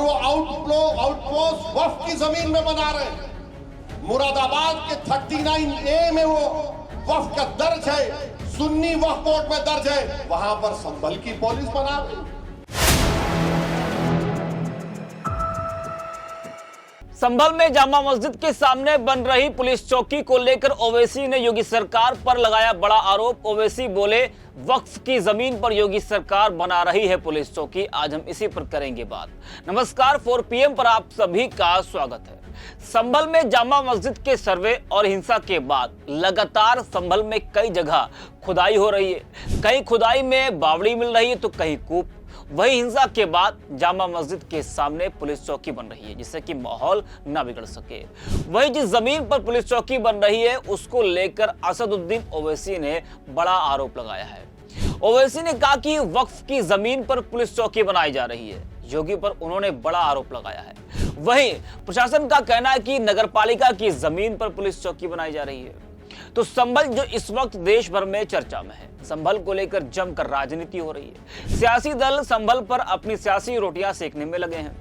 और वो आउटपोस्ट वक्फ की जमीन में बना रहे हैं। मुरादाबाद के 39A में वो वक्फ का दर्ज है, सुन्नी वक्फ बोर्ड में दर्ज है, वहां पर संभल की पुलिस बना रही। संभल में जामा मस्जिद के सामने बन रही पुलिस चौकी को लेकर ओवैसी ने योगी सरकार पर लगाया बड़ा आरोप। ओवैसी बोले, वक्फ की जमीन पर योगी सरकार बना रही है पुलिस चौकी। आज हम इसी पर करेंगे बात। नमस्कार, 4 PM पर आप सभी का स्वागत है। संभल में जामा मस्जिद के सर्वे और हिंसा के बाद लगातार संभल में कई जगह खुदाई हो रही है। कहीं खुदाई में बावड़ी मिल रही है तो कहीं कूप। वही हिंसा के बाद जामा मस्जिद के सामने पुलिस चौकी बन रही है जिससे कि माहौल ना बिगड़ सके। वही जिस जमीन पर पुलिस चौकी बन रही है उसको लेकर असदुद्दीन ओवैसी ने बड़ा आरोप लगाया है। ओवैसी ने कहा कि वक्फ की जमीन पर पुलिस चौकी बनाई जा रही है। योगी पर उन्होंने बड़ा आरोप लगाया है। वहीं प्रशासन का कहना है कि नगरपालिका की जमीन पर पुलिस चौकी बनाई जा रही है। तो संभल जो इस वक्त देश भर में चर्चा में है, संभल को लेकर जमकर राजनीति हो रही है। सियासी दल संभल पर अपनी सियासी रोटियां सेकने में लगे हैं।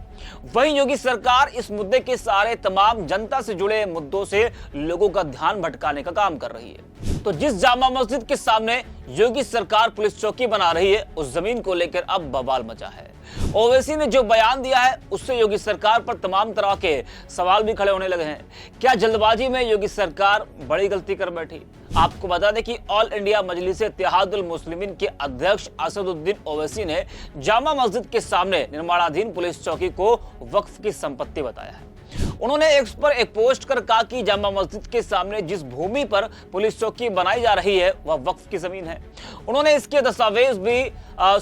वहीं योगी सरकार इस मुद्दे के सारे तमाम जनता से जुड़े मुद्दों से लोगों का ध्यान भटकाने का काम कर रही है। तो जिस जामा मस्जिद के सामने योगी सरकार पुलिस चौकी बना रही है उस जमीन को लेकर अब बवाल मचा है। ओवैसी ने जो बयान दिया है उससे योगी सरकार पर तमाम तरह के सवाल भी खड़े होने लगे हैं। क्या जल्दबाजी में योगी सरकार बड़ी गलती कर बैठी? आपको बता दें कि ऑल इंडिया मजलिस इत्तेहादुल मुस्लिमीन के अध्यक्ष असदुद्दीन ओवैसी ने जामा मस्जिद के सामने निर्माणाधीन पुलिस चौकी को वक्फ की संपत्ति बताया है। उन्होंने एक्स पर एक पोस्ट कर कहा कि जामा मस्जिद के सामने जिस भूमि पर पुलिस चौकी बनाई जा रही है वह वक्फ की जमीन है। उन्होंने इसके दस्तावेज भी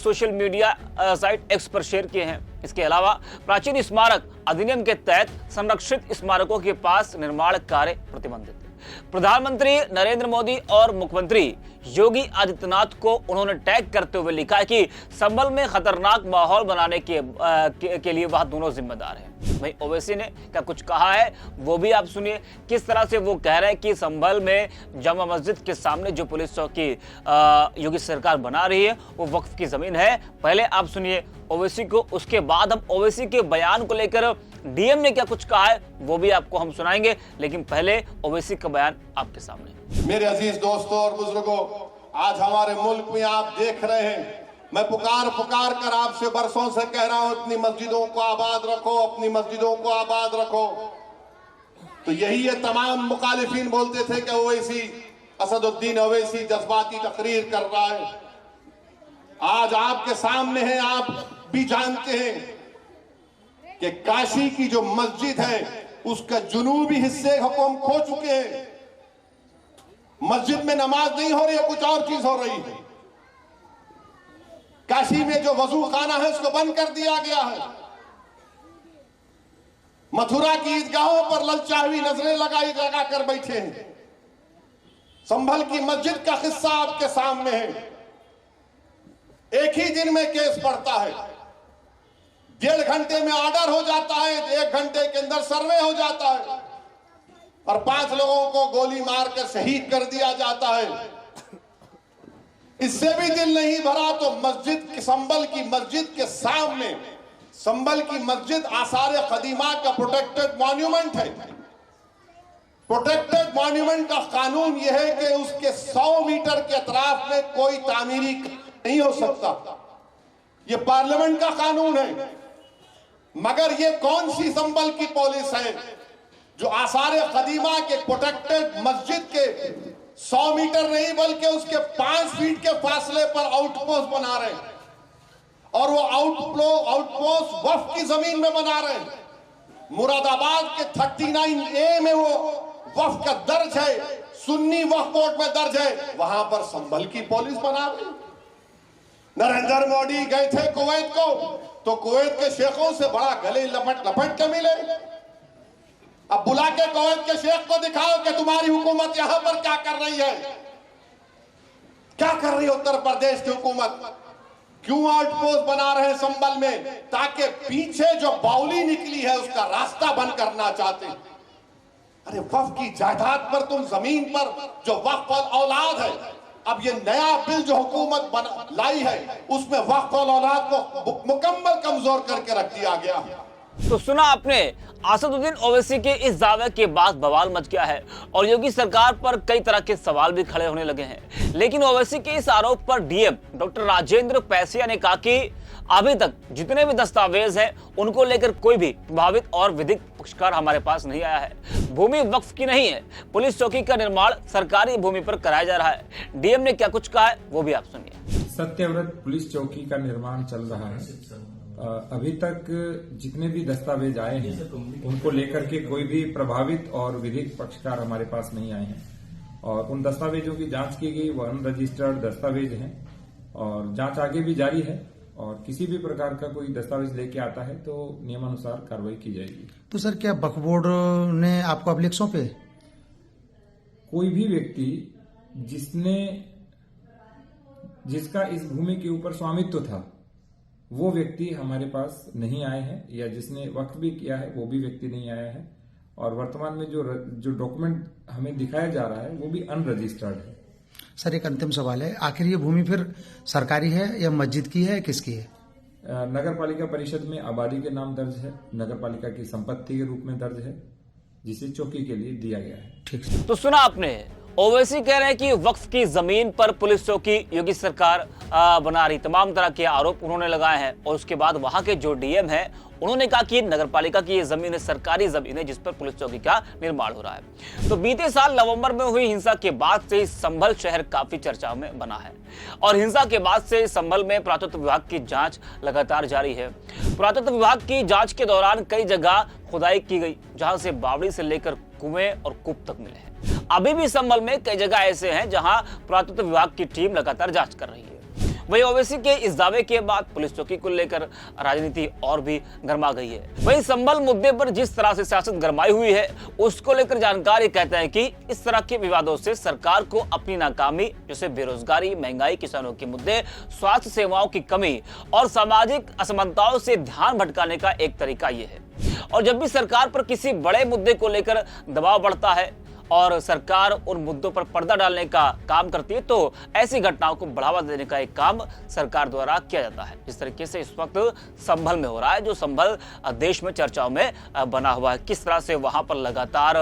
सोशल मीडिया साइट एक्स पर शेयर किए हैं। इसके अलावा प्राचीन स्मारक अधिनियम के तहत संरक्षित स्मारकों के पास निर्माण कार्य प्रतिबंधित है। प्रधानमंत्री नरेंद्र मोदी और मुख्यमंत्री योगी आदित्यनाथ को उन्होंने टैग करते हुए लिखा है कि संभल में खतरनाक माहौल बनाने के लिए वह दोनों जिम्मेदार हैं। वहीं ओवैसी ने क्या कुछ कहा है वो भी आप सुनिए। किस तरह से वो कह रहे हैं कि संभल में जामा मस्जिद के सामने जो पुलिस चौकी योगी सरकार बना रही है वो वक्फ की जमीन है। पहले आप सुनिए ओवैसी को, उसके बाद हम ओवैसी के बयान को लेकर डीएम ने क्या कुछ कहा है वो भी आपको हम सुनाएंगे। लेकिन पहले ओवैसी का बयान आपके सामने। मेरे अजीज दोस्तों और बुजुर्गों, आज हमारे मुल्क में आप देख रहे हैं, मैं पुकार कर आपसे बरसों से कह रहा हूं, अपनी मस्जिदों को आबाद रखो, अपनी मस्जिदों को आबाद रखो। तो यही ये तमाम मुखालिफिन बोलते थे कि ओवैसी, असदुद्दीन ओवैसी जज्बाती तकरीर कर रहा है। आज आपके सामने है, आप भी जानते हैं कि काशी की जो मस्जिद है उसका जुनूबी हिस्से हम खो चुके हैं। मस्जिद में नमाज नहीं हो रही है, कुछ और चीज हो रही है। काशी में जो वजू खाना है उसको बंद कर दिया गया है। मथुरा की ईदगाहों पर ललचावी नजरें लगा कर बैठे हैं। संभल की मस्जिद का किस्सा आपके सामने है। एक ही दिन में केस पड़ता है, 1.5 घंटे में ऑर्डर हो जाता है, 1 घंटे के अंदर सर्वे हो जाता है और 5 लोगों को गोली मारकर शहीद कर दिया जाता है। इससे भी दिल नहीं भरा तो मस्जिद, संभल की मस्जिद के सामने, संभल की मस्जिद आसार कदीमा का प्रोटेक्टेड मॉन्यूमेंट है। प्रोटेक्टेड मॉन्यूमेंट का कानून यह है कि उसके 100 मीटर के अतराफ में कोई तामीरी नहीं हो सकता। यह पार्लियामेंट का कानून है। मगर ये कौन सी संभल की पुलिस है जो आसार कदीमा के प्रोटेक्टेड मस्जिद के 100 मीटर नहीं बल्कि उसके 5 फीट के फासले पर आउटपोस्ट बना रहे हैं और वो आउटपोस्ट वक्फ की जमीन में बना रहे हैं। मुरादाबाद के 39A में वो वक्फ का दर्ज है, सुन्नी वक्फ बोर्ड में दर्ज है, वहां पर संभल की पुलिस बना रही। नरेंद्र मोदी गए थे कुवैत को तो कुवैत के शेखों से बड़ा गले लपट के मिले। अब बुला के कुवैत के शेख को दिखाओ कि तुम्हारी हुकूमत यहां पर क्या कर रही है, क्या कर रही है उत्तर प्रदेश की हुकूमत। क्यों आउटपोस्ट बना रहे हैं संभल में? ताकि पीछे जो बाउली निकली है उसका रास्ता बंद करना चाहते हैं। अरे वक्फ की जायदाद पर, तुम जमीन पर जो वक्फ औलाद है, अब ये नया बिल जो हुकूमत लाई है उसमें वक्फ औलाद को मुकम्मल कमजोर करके रख दिया गया। तो सुना आपने असदुद्दीन ओवैसी के इस दावे के बाद बवाल मच गया है और योगी सरकार पर कई तरह के सवाल भी खड़े होने लगे हैं। लेकिन ओवैसी के इस आरोप पर डीएम डॉक्टर राजेंद्र पैसिया ने कहा कि अभी तक जितने भी दस्तावेज हैं उनको लेकर कोई भी प्रभावित और विधिक पक्षकार हमारे पास नहीं आया है। भूमि वक्फ की नहीं है, पुलिस चौकी का निर्माण सरकारी भूमि पर कराया जा रहा है। डीएम ने क्या कुछ कहा है वो भी आप सुनिए। सत्यव्रत पुलिस चौकी का निर्माण चल रहा है। अभी तक जितने भी दस्तावेज आए हैं उनको लेकर के कोई भी प्रभावित और विधिक पक्षकार हमारे पास नहीं आए हैं और उन दस्तावेजों की जांच की गई, वो अनरजिस्टर्ड दस्तावेज हैं और जांच आगे भी जारी है और किसी भी प्रकार का कोई दस्तावेज लेके आता है तो नियमानुसार कार्रवाई की जाएगी। तो सर क्या वक्फ बोर्ड ने आपको अभिलेख सौंपे? कोई भी व्यक्ति जिसका इस भूमि के ऊपर स्वामित्व था वो व्यक्ति हमारे पास नहीं आए हैं या जिसने वक्फ भी किया है वो भी व्यक्ति नहीं आया है और वर्तमान में जो डॉक्यूमेंट हमें दिखाया जा रहा है वो भी अनरजिस्टर्ड है। सर एक अंतिम सवाल है, आखिर ये भूमि फिर सरकारी है या मस्जिद की है, किसकी है? नगर पालिका परिषद में आबादी के नाम दर्ज है, नगर पालिका की संपत्ति के रूप में दर्ज है जिसे चौकी के लिए दिया गया है। ठीक। तो सुना आपने, ओवैसी कह रहे हैं कि वक्फ की जमीन पर पुलिस चौकी योगी सरकार बना रही। तमाम तरह के आरोप उन्होंने लगाए हैं और उसके बाद वहां के जो डीएम है उन्होंने कहा कि नगरपालिका की ये जमीन है, सरकारी जमीन है जिस पर पुलिस चौकी का निर्माण हो रहा है। तो बीते साल नवंबर में हुई हिंसा के बाद से संभल शहर काफी चर्चा में बना है और हिंसा के बाद से संभल में पुरातत्व विभाग की जांच लगातार जारी है। पुरातत्व विभाग की जांच के दौरान कई जगह खुदाई की गई जहां से बावड़ी से लेकर कुएं और कूप तक मिले हैं। अभी भी संभल में कई जगह ऐसे हैं जहां पुरातत्व विभाग की टीम लगातार जांच कर रही है। वहीं ओवैसी के इस दावे के बाद पुलिस चौकी को लेकर राजनीति और भी गर्मा गई है। वहीं संभल मुद्दे पर जिस तरह से सियासत गरमाई हुई है उसको लेकर जानकारी कहते हैं कि इस तरह के विवादों से सरकार को अपनी नाकामी जैसे बेरोजगारी, महंगाई, किसानों के मुद्दे, स्वास्थ्य सेवाओं की कमी और सामाजिक असमानताओं से ध्यान भटकाने का एक तरीका ये है। और जब भी सरकार पर किसी बड़े मुद्दे को लेकर दबाव बढ़ता है और सरकार उन मुद्दों पर पर्दा डालने का काम करती है तो ऐसी घटनाओं को बढ़ावा देने का एक काम सरकार द्वारा किया जाता है। जिस तरीके से इस वक्त संभल में हो रहा है, जो संभल देश में चर्चाओं में बना हुआ है, किस तरह से वहां पर लगातार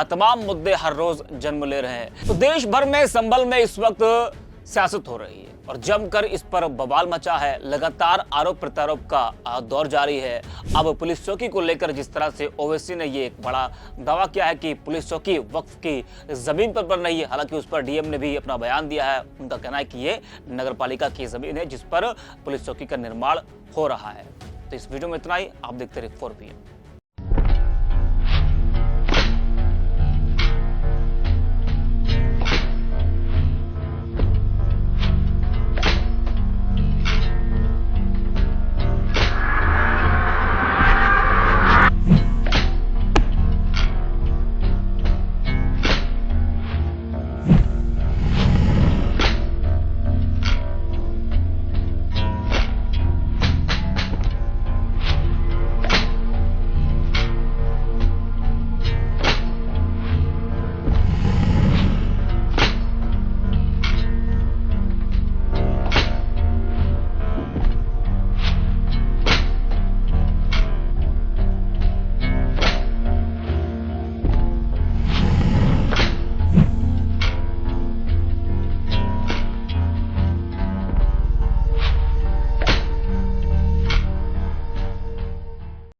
तमाम मुद्दे हर रोज जन्म ले रहे हैं। तो देश भर में संभल में इस वक्त सियासत हो रही है और जमकर इस पर बवाल मचा है। लगातार आरोप प्रत्यारोप का दौर जारी है। अब पुलिस चौकी को लेकर जिस तरह से ओवैसी ने ये एक बड़ा दावा किया है कि पुलिस चौकी वक्फ की जमीन पर नहीं है, हालांकि उस पर डीएम ने भी अपना बयान दिया है। उनका कहना है कि ये नगरपालिका की जमीन है जिस पर पुलिस चौकी का निर्माण हो रहा है। तो इस वीडियो में इतना ही। आप देखते रहिए 4PM।